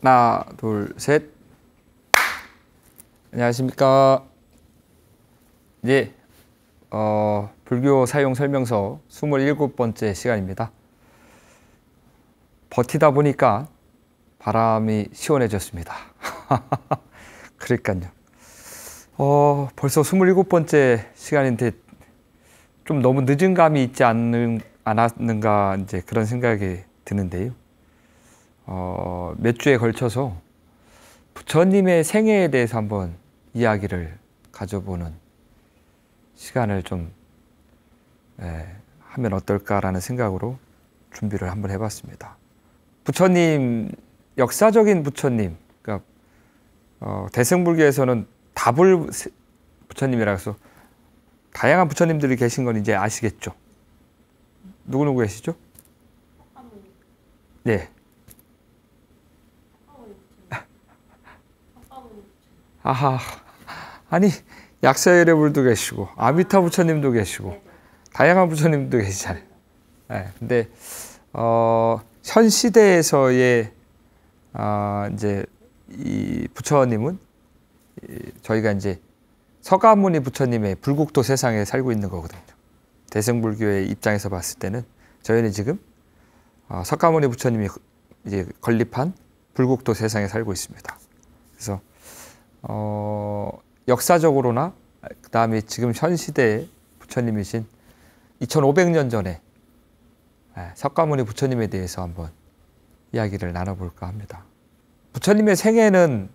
하나, 둘, 셋. 안녕하십니까. 예, 불교 사용 설명서 27번째 시간입니다. 버티다 보니까 바람이 시원해졌습니다. 그러니까요. 벌써 27번째 시간인데 좀 너무 늦은 감이 있지 않았는가 이제 그런 생각이 드는데요. 몇 주에 걸쳐서 부처님의 생애에 대해서 한번 이야기를 가져보는 시간을 좀 하면 어떨까라는 생각으로 준비를 한번 해봤습니다. 부처님, 역사적인 부처님, 그러니까 대승불교에서는 다불 부처님이라 해서 다양한 부처님들이 계신 건 이제 아시겠죠? 누구 계시죠? 네. 아하, 아니 약사여래불도 계시고 아미타 부처님도 계시고 다양한 부처님도 계시잖아요. 네, 근데 현 시대에서의 이제 이 부처님은 저희가 이제 서가모니 부처님의 불국토 세상에 살고 있는 거거든요. 대승불교의 입장에서 봤을 때는 저희는 지금 서가모니 부처님이 이제 건립한 불국토 세상에 살고 있습니다. 그래서 역사적으로나 그 다음에 지금 현 시대의 부처님이신 2500년 전에 석가모니 부처님에 대해서 한번 이야기를 나눠볼까 합니다. 부처님의 생애는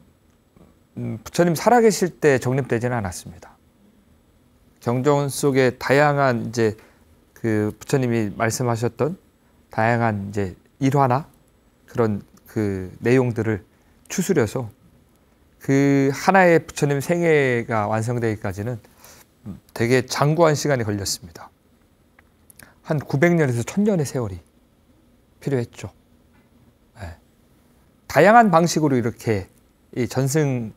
부처님 살아계실 때 정립되지는 않았습니다. 경전 속에 다양한 이제 그 부처님이 말씀하셨던 다양한 이제 일화나 그런 그 내용들을 추스려서 그 하나의 부처님 생애가 완성되기까지는 되게 장구한 시간이 걸렸습니다. 한 900년에서 1000년의 세월이 필요했죠. 네. 다양한 방식으로 이렇게 이 전승이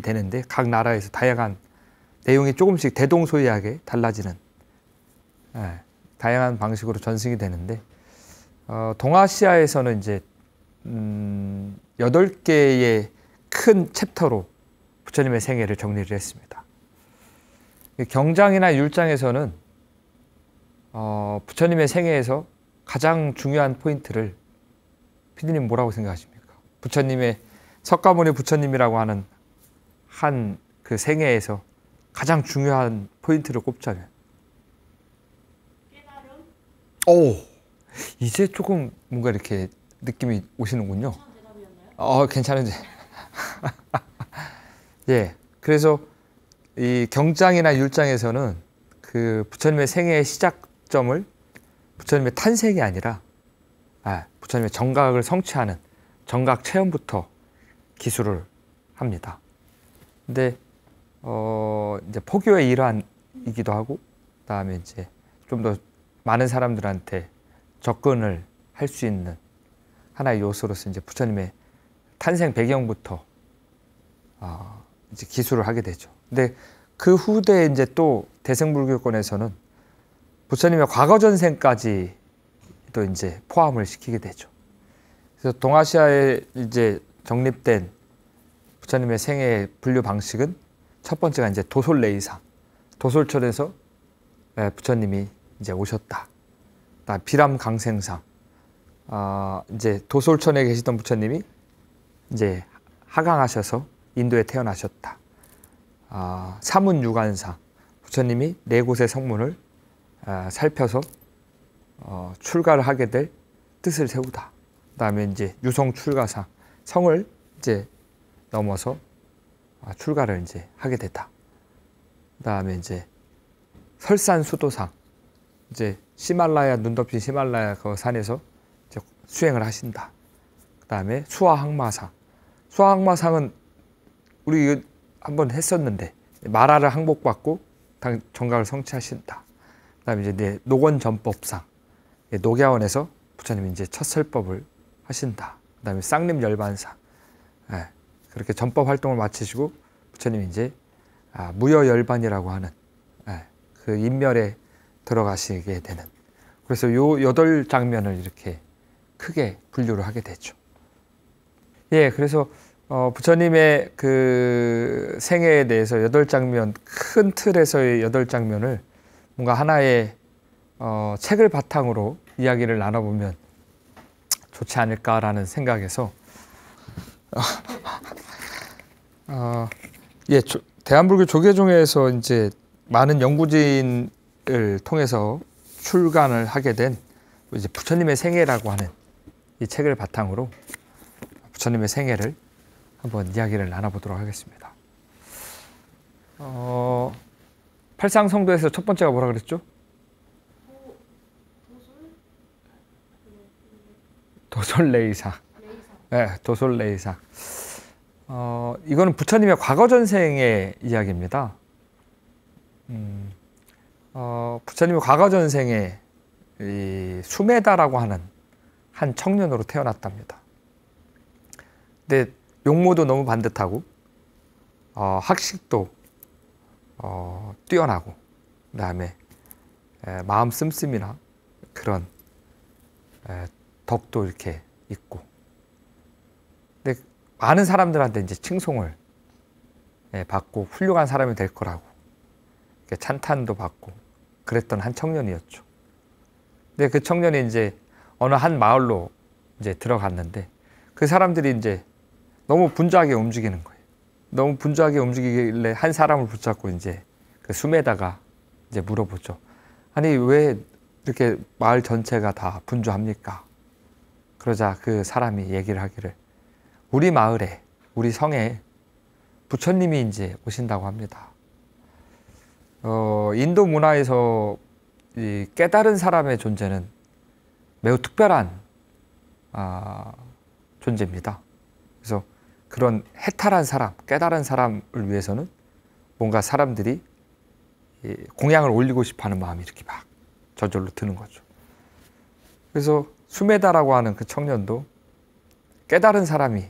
되는데 각 나라에서 다양한 내용이 조금씩 대동소이하게 달라지는 다양한 방식으로 전승이 되는데 동아시아에서는 이제 8개의 큰 챕터로 부처님의 생애를 정리를 했습니다. 경장이나 율장에서는 부처님의 생애에서 가장 중요한 포인트를 피디님 뭐라고 생각하십니까? 부처님의 석가모니 부처님이라고 하는 한 그 생애에서 가장 중요한 포인트를 꼽자면 깨달음? 오, 이제 조금 뭔가 이렇게 느낌이 오시는군요. 대답이었나요? 괜찮은지. 예, 그래서 이 경장이나 율장에서는 그 부처님의 생애의 시작점을 부처님의 탄생이 아니라 부처님의 정각을 성취하는 정각 체험부터 기술을 합니다. 근데 이제 포교의 일환이기도 하고, 그다음에 이제 좀 더 많은 사람들한테 접근을 할 수 있는 하나의 요소로서 이제 부처님의 탄생 배경부터 이제 기술을 하게 되죠. 근데 그 후대에 이제 또 대승불교권에서는 부처님의 과거 전생까지 또 이제 포함을 시키게 되죠. 그래서 동아시아에 이제 정립된 부처님의 생애 분류 방식은 첫 번째가 이제 도솔레이상, 도솔천에서 부처님이 이제 오셨다. 그다음 비람강생상, 이제 도솔천에 계시던 부처님이 이제 하강하셔서 인도에 태어나셨다. 사문유관상, 부처님이 4곳의 성문을 살펴서 출가를 하게 될 뜻을 세우다. 그다음에 이제 유성출가상, 성을 이제 넘어서 출가를 이제 하게 됐다. 그다음에 이제 설산수도상, 이제 시말라야, 눈 덮인 시말라야 그 산에서 이제 수행을 하신다. 그다음에 수화항마상, 수화항마상은 우리 한번 했었는데 마라를 항복받고 정각을 성취하신다. 그다음에 이제 녹원전법상, 녹야원에서 부처님이 이제 첫 설법을 하신다. 그다음에 쌍림열반상, 그렇게 전법 활동을 마치시고 부처님이 이제 무여열반이라고 하는 그 인멸에 들어가시게 되는, 그래서 요 8장면을 이렇게 크게 분류를 하게 되죠. 예, 그래서 부처님의 그 생애에 대해서 8장면, 큰 틀에서의 8장면을 뭔가 하나의 책을 바탕으로 이야기를 나눠보면 좋지 않을까라는 생각에서 예, 대한불교 조계종에서 이제 많은 연구진을 통해서 출간을 하게 된 이제 부처님의 생애라고 하는 이 책을 바탕으로 부처님의 생애를 한번 이야기를 나눠보도록 하겠습니다. 팔상성도에서 첫 번째가 뭐라 그랬죠? 도솔레이사. 네, 도솔레이사. 이거는 부처님의 과거 전생의 이야기입니다. 부처님의 과거 전생에 이 수메다라고 하는 한 청년으로 태어났답니다. 근데 용모도 너무 반듯하고 학식도 뛰어나고 그다음에 마음 씀씀이나 그런 덕도 이렇게 있고, 근데 많은 사람들한테 이제 칭송을 받고 훌륭한 사람이 될 거라고 찬탄도 받고 그랬던 한 청년이었죠. 근데 그 청년이 이제 어느 한 마을로 이제 들어갔는데 그 사람들이 이제 너무 분주하게 움직이는 거예요. 너무 분주하게 움직이길래 한 사람을 붙잡고 이제 그 수메다가 이제 물어보죠. 아니, 왜 이렇게 마을 전체가 다 분주합니까? 그러자 그 사람이 얘기를 하기를, 우리 마을에, 우리 성에 부처님이 이제 오신다고 합니다. 인도 문화에서 이 깨달은 사람의 존재는 매우 특별한 존재입니다. 그래서 그런 해탈한 사람, 깨달은 사람을 위해서는 뭔가 사람들이 공양을 올리고 싶어하는 마음이 이렇게 막 저절로 드는 거죠. 그래서 수메다라고 하는 그 청년도 깨달은 사람이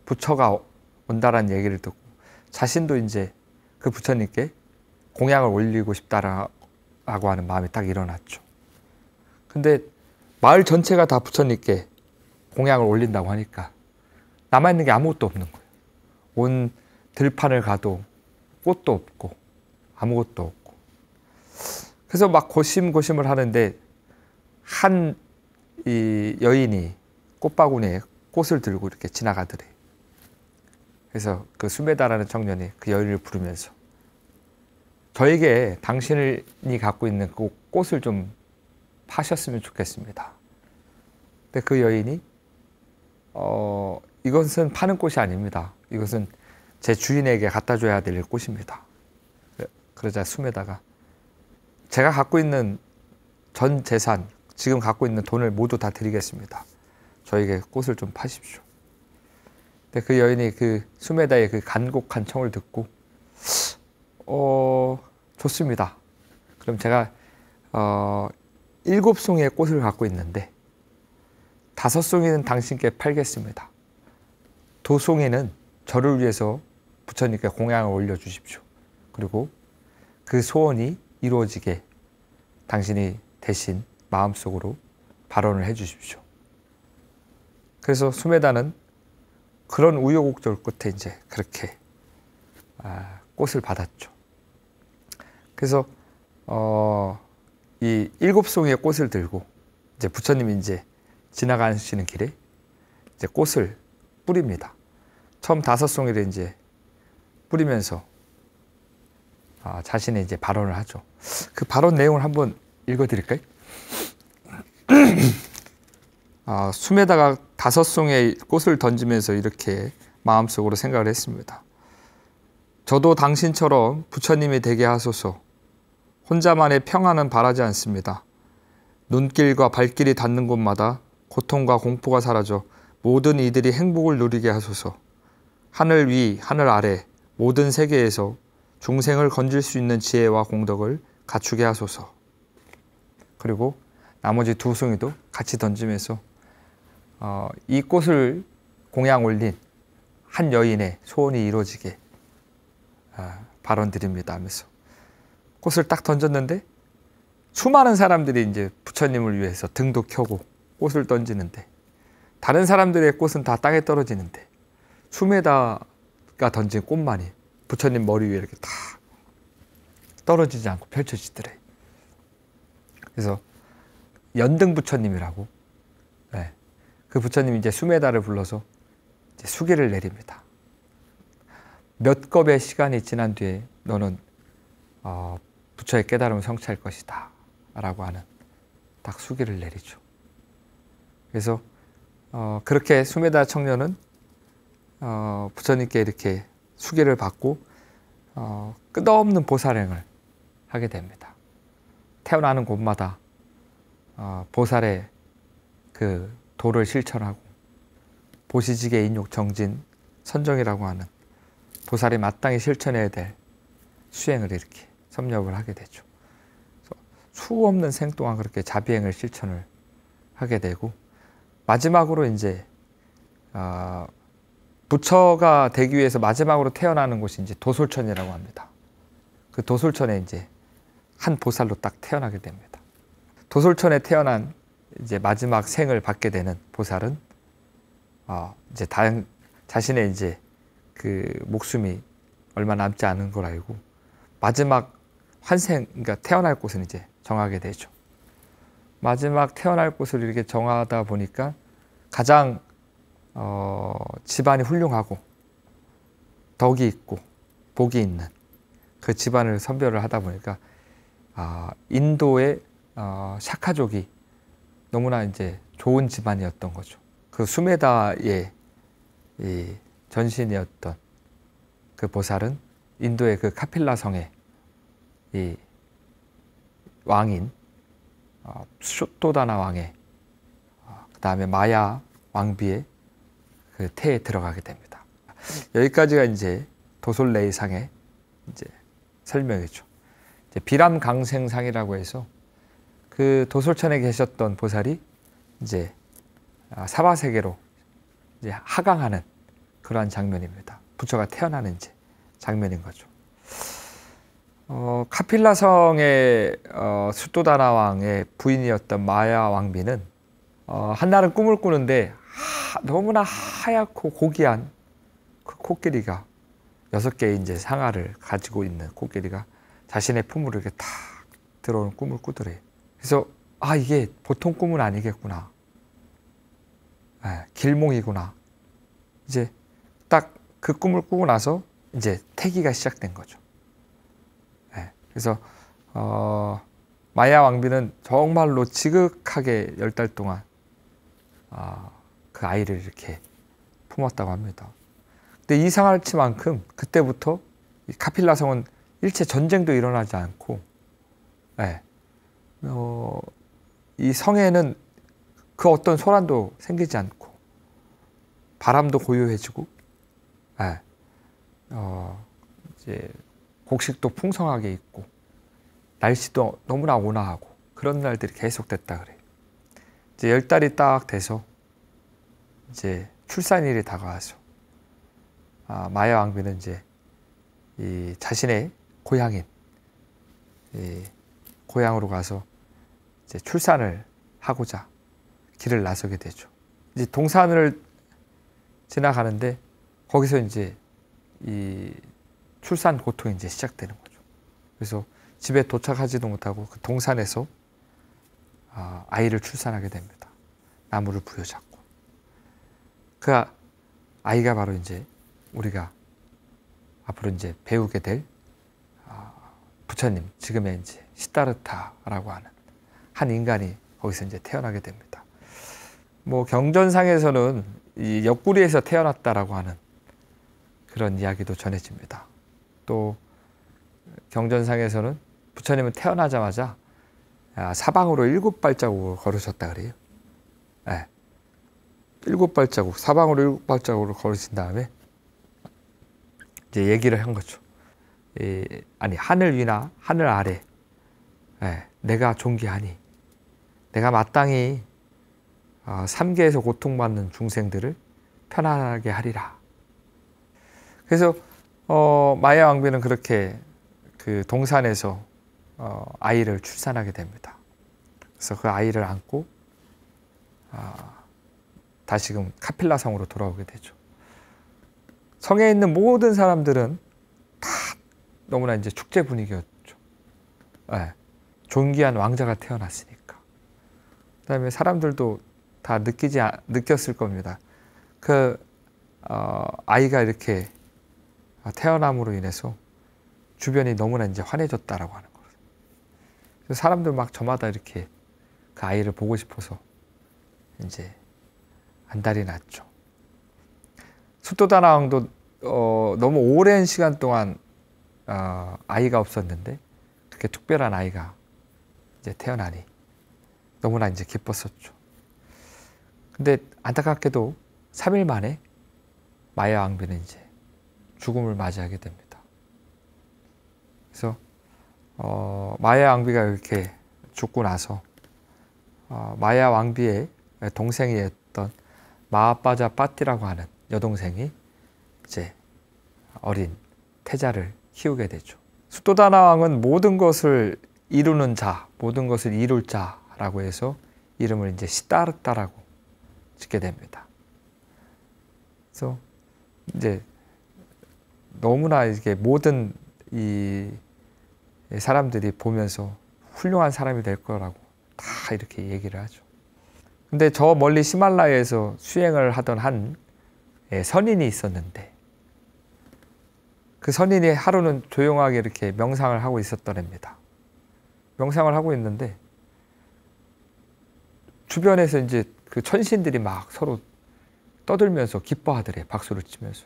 부처가 온다라는 얘기를 듣고 자신도 이제 그 부처님께 공양을 올리고 싶다라고 하는 마음이 딱 일어났죠. 근데 마을 전체가 다 부처님께 공양을 올린다고 하니까 남아있는 게 아무것도 없는 거예요. 온 들판을 가도 꽃도 없고 아무것도 없고. 그래서 막 고심고심을 하는데 한 이 여인이 꽃바구니에 꽃을 들고 이렇게 지나가더래. 그래서 그 수메다라는 청년이 그 여인을 부르면서, 저에게 당신이 갖고 있는 그 꽃을 좀 파셨으면 좋겠습니다. 근데 그 여인이 이것은 파는 꽃이 아닙니다. 이것은 제 주인에게 갖다 줘야 될 꽃입니다. 그러자 수메다가, 제가 갖고 있는 전 재산, 지금 갖고 있는 돈을 모두 다 드리겠습니다. 저에게 꽃을 좀 파십시오. 근데 그 여인이 그 수메다의 그 간곡한 청을 듣고 좋습니다. 그럼 제가 7송이의 꽃을 갖고 있는데 5송이는 당신께 팔겠습니다. 2송이는 저를 위해서 부처님께 공양을 올려주십시오. 그리고 그 소원이 이루어지게 당신이 대신 마음속으로 발언을 해주십시오. 그래서 수메다는 그런 우여곡절 끝에 이제 그렇게 꽃을 받았죠. 그래서 이 7송이의 꽃을 들고 이제 부처님이 이제 지나가시는 길에 이제 꽃을 뿌립니다. 처음 5송이를 이제 뿌리면서 자신의 이제 발언을 하죠. 그 발언 내용을 한번 읽어드릴까요? 수메다가 5송이의 꽃을 던지면서 이렇게 마음속으로 생각을 했습니다. 저도 당신처럼 부처님이 되게 하소서. 혼자만의 평안은 바라지 않습니다. 눈길과 발길이 닿는 곳마다 고통과 공포가 사라져 모든 이들이 행복을 누리게 하소서. 하늘 위, 하늘 아래 모든 세계에서 중생을 건질 수 있는 지혜와 공덕을 갖추게 하소서. 그리고 나머지 2송이도 같이 던지면서 이 꽃을 공양 올린 한 여인의 소원이 이루어지게 발언드립니다 하면서 꽃을 딱 던졌는데 수많은 사람들이 이제 부처님을 위해서 등도 켜고 꽃을 던지는데 다른 사람들의 꽃은 다 땅에 떨어지는데 수메다가 던진 꽃만이 부처님 머리 위에 이렇게 다 떨어지지 않고 펼쳐지더래. 그래서 연등 부처님이라고, 네, 그 부처님이 이제 수메다를 불러서 이제 수기를 내립니다. 몇 겁의 시간이 지난 뒤에 너는 부처의 깨달음을 성취할 것이다 라고 하는 딱 수기를 내리죠. 그래서 그렇게 수메다 청년은 부처님께 이렇게 수기를 받고 끝없는 보살행을 하게 됩니다. 태어나는 곳마다 보살의 그 도를 실천하고 보시지계 인욕 정진 선정이라고 하는 보살이 마땅히 실천해야 될 수행을 이렇게 섭렵을 하게 되죠. 수 없는 생 동안 그렇게 자비행을 실천을 하게 되고, 마지막으로 이제 부처가 되기 위해서 마지막으로 태어나는 곳이 이제 도솔천이라고 합니다. 그 도솔천에 이제 한 보살로 딱 태어나게 됩니다. 도솔천에 태어난 이제 마지막 생을 받게 되는 보살은 이제 자신의 이제 그 목숨이 얼마 남지 않은 걸 알고 마지막 환생, 그러니까 태어날 곳은 이제 정하게 되죠. 마지막 태어날 곳을 이렇게 정하다 보니까 가장 집안이 훌륭하고 덕이 있고 복이 있는 그 집안을 선별을 하다 보니까 인도의 샤카족이 너무나 이제 좋은 집안이었던 거죠. 그 수메다의 이 전신이었던 그 보살은 인도의 그 카필라 성의 이 왕인 슈토다나 왕의 그 다음에 마야 왕비의 그 태에 들어가게 됩니다. 여기까지가 이제 도솔레이상의 이제 설명이죠. 이제 비람강생상이라고 해서 그 도솔천에 계셨던 보살이 이제 사바세계로 이제 하강하는 그러한 장면입니다. 부처가 태어나는 이제 장면인 거죠. 카필라성의 수토다나 왕의 부인이었던 마야 왕비는 한날은 꿈을 꾸는데 너무나 하얗고 고귀한 그 코끼리가 6개의 이제 상아를 가지고 있는 코끼리가 자신의 품으로 이렇게 탁 들어오는 꿈을 꾸더래. 그래서 이게 보통 꿈은 아니겠구나. 길몽이구나. 이제 딱 그 꿈을 꾸고 나서 이제 태기가 시작된 거죠. 그래서 마야 왕비는 정말로 지극하게 10달 동안 그 아이를 이렇게 품었다고 합니다. 근데 이상할지만큼 그때부터 이 카필라성은 일체 전쟁도 일어나지 않고, 이 성에는 그 어떤 소란도 생기지 않고 바람도 고요해지고, 이제 곡식도 풍성하게 있고 날씨도 너무나 온화하고 그런 날들이 계속됐다 그래요. 이제 10달이 딱 돼서 이제 출산일이 다가와서 마야 왕비는 이제 이 자신의 고향인 이 고향으로 가서 이제 출산을 하고자 길을 나서게 되죠. 이제 동산을 지나가는데 거기서 이제 이 출산 고통이 이제 시작되는 거죠. 그래서 집에 도착하지도 못하고 그 동산에서 아이를 출산하게 됩니다. 나무를 부여잡고. 그 아이가 바로 이제 우리가 앞으로 이제 배우게 될 부처님, 지금의 이제 시다르타라고 하는 한 인간이 거기서 이제 태어나게 됩니다. 뭐 경전상에서는 이 옆구리에서 태어났다라고 하는 그런 이야기도 전해집니다. 또 경전상에서는 부처님은 태어나자마자 사방으로 7발자국을 걸으셨다 그래요. 7발자국, 사방으로 7발자국을 걸으신 다음에 이제 얘기를 한 거죠. 아니, 하늘 위나 하늘 아래 내가 존귀하니 내가 마땅히 삼계에서 고통받는 중생들을 편안하게 하리라. 그래서 마야 왕비는 그렇게 그 동산에서 아이를 출산하게 됩니다. 그래서 그 아이를 안고 다시금 카필라성으로 돌아오게 되죠. 성에 있는 모든 사람들은 다 너무나 이제 축제 분위기였죠. 네. 존귀한 왕자가 태어났으니까. 그다음에 사람들도 다 느꼈을 겁니다. 아이가 이렇게 태어남으로 인해서 주변이 너무나 이제 환해졌다라고 하는 거예요. 그래서 사람들 막 저마다 이렇게 그 아이를 보고 싶어서 이제 안달이 났죠. 수도다나 왕도 너무 오랜 시간 동안 아이가 없었는데 그렇게 특별한 아이가 이제 태어나니 너무나 이제 기뻤었죠. 근데 안타깝게도 3일 만에 마야 왕비는 이제 죽음을 맞이하게 됩니다. 그래서 마야 왕비가 이렇게 죽고 나서 마야 왕비의 동생이었던 마하빠자 빠띠라고 하는 여동생이 이제 어린 태자를 키우게 되죠. 수도다나 왕은 모든 것을 이루는 자, 모든 것을 이룰 자라고 해서 이름을 이제 시다르타라고 짓게 됩니다. 그래서 이제 너무나 이게 모든 이 사람들이 보면서 훌륭한 사람이 될 거라고 다 이렇게 얘기를 하죠. 근데 저 멀리 히말라야에서 수행을 하던 한 선인이 있었는데 그 선인이 하루는 조용하게 이렇게 명상을 하고 있었더랍니다. 명상을 하고 있는데 주변에서 이제 그 천신들이 막 서로 떠들면서 기뻐하더래, 박수를 치면서.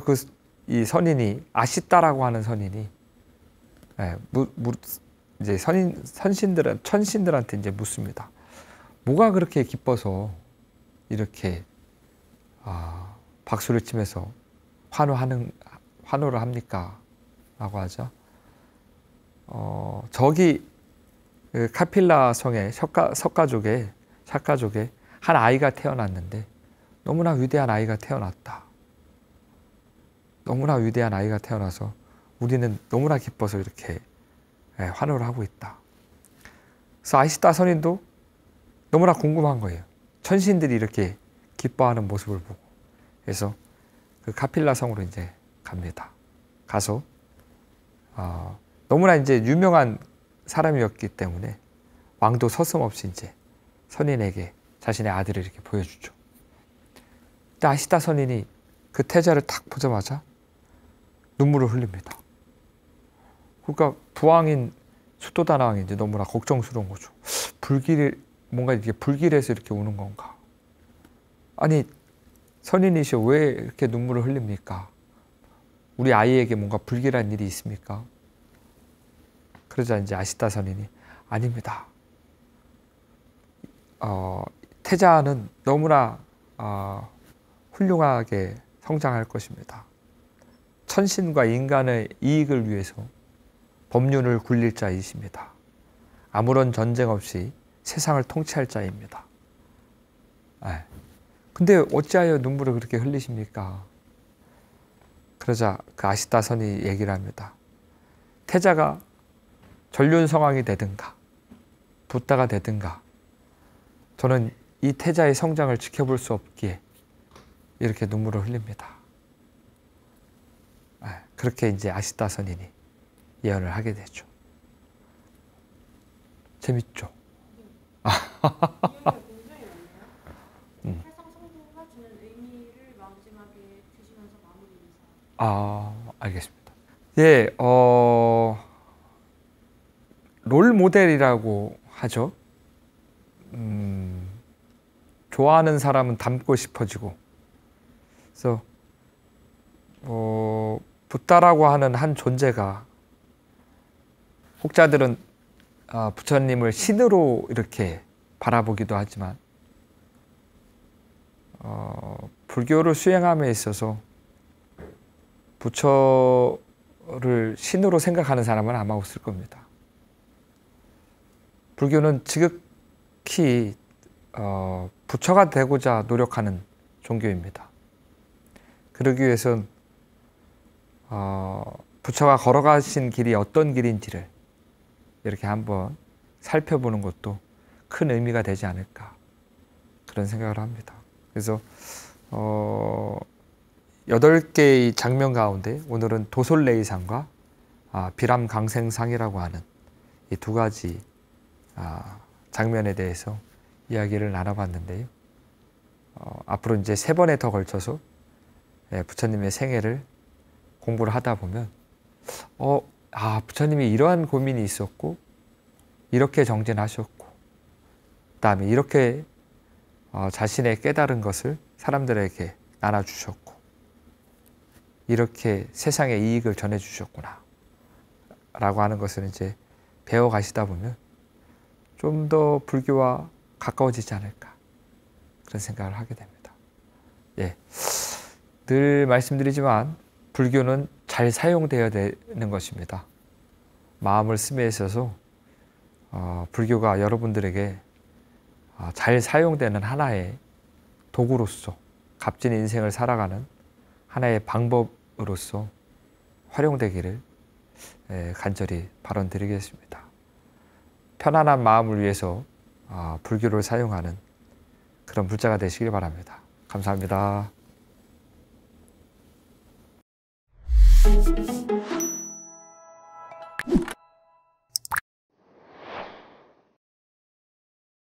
그래서 이 선인이 아시따라고 하는 선인이 이제 천신들한테 이제 묻습니다. 뭐가 그렇게 기뻐서 이렇게 박수를 치면서 환호를 합니까? 라고 하죠. 저기 그 카필라 성의 석가족에 한 아이가 태어났는데 너무나 위대한 아이가 태어났다. 너무나 위대한 아이가 태어나서 우리는 너무나 기뻐서 이렇게 환호를 하고 있다. 그래서 아시타 선인도 너무나 궁금한 거예요. 천신들이 이렇게 기뻐하는 모습을 보고. 그래서 그 카필라 성으로 이제 갑니다. 가서 너무나 이제 유명한 사람이었기 때문에 왕도 서슴없이 이제 선인에게 자신의 아들을 이렇게 보여주죠. 근데 아시타 선인이 그 태자를 딱 보자마자 눈물을 흘립니다. 그러니까 부왕인 수도다나 왕이 이제 너무나 걱정스러운 거죠. 뭔가 이렇게 불길해서 이렇게 우는 건가? 아니, 선인이시여 왜 이렇게 눈물을 흘립니까? 우리 아이에게 뭔가 불길한 일이 있습니까? 그러자 이제 아시타 선인이 아닙니다. 태자는 너무나 훌륭하게 성장할 것입니다. 천신과 인간의 이익을 위해서 법륜을 굴릴 자이십니다. 아무런 전쟁 없이 세상을 통치할 자입니다. 근데 어찌하여 눈물을 그렇게 흘리십니까? 그러자 그 아시타 선이 얘기를 합니다. 태자가 전륜성왕이 되든가 붓다가 되든가 저는 이 태자의 성장을 지켜볼 수 없기에 이렇게 눈물을 흘립니다. 그렇게 이제 아시타 선인이 예언을 하게 되죠. 재밌죠? 알겠습니다. 예, 롤 모델이라고 하죠. 좋아하는 사람은 닮고 싶어지고. 그래서 붓다라고 하는 한 존재가 혹자들은 부처님을 신으로 이렇게 바라보기도 하지만 불교를 수행함에 있어서 부처를 신으로 생각하는 사람은 아마 없을 겁니다. 불교는 지극히 부처가 되고자 노력하는 종교입니다. 그러기 위해선 부처가 걸어가신 길이 어떤 길인지를 이렇게 한번 살펴보는 것도 큰 의미가 되지 않을까 그런 생각을 합니다. 그래서 8개의 장면 가운데 오늘은 도솔레이상과 비람강생상이라고 하는 이 두 가지 장면에 대해서 이야기를 나눠봤는데요. 앞으로 이제 3번에 더 걸쳐서 부처님의 생애를 공부를 하다 보면 부처님이 이러한 고민이 있었고 이렇게 정진하셨고 그다음에 이렇게 자신의 깨달은 것을 사람들에게 나눠주셨고 이렇게 세상에 이익을 전해주셨구나 라고 하는 것을 이제 배워가시다 보면 좀 더 불교와 가까워지지 않을까 그런 생각을 하게 됩니다. 늘 말씀드리지만 불교는 잘 사용되어야 되는 것입니다. 마음을 씀에 있어서 불교가 여러분들에게 잘 사용되는 하나의 도구로서 값진 인생을 살아가는 하나의 방법으로서 활용되기를 간절히 발언드리겠습니다. 편안한 마음을 위해서 불교를 사용하는 그런 불자가 되시길 바랍니다. 감사합니다.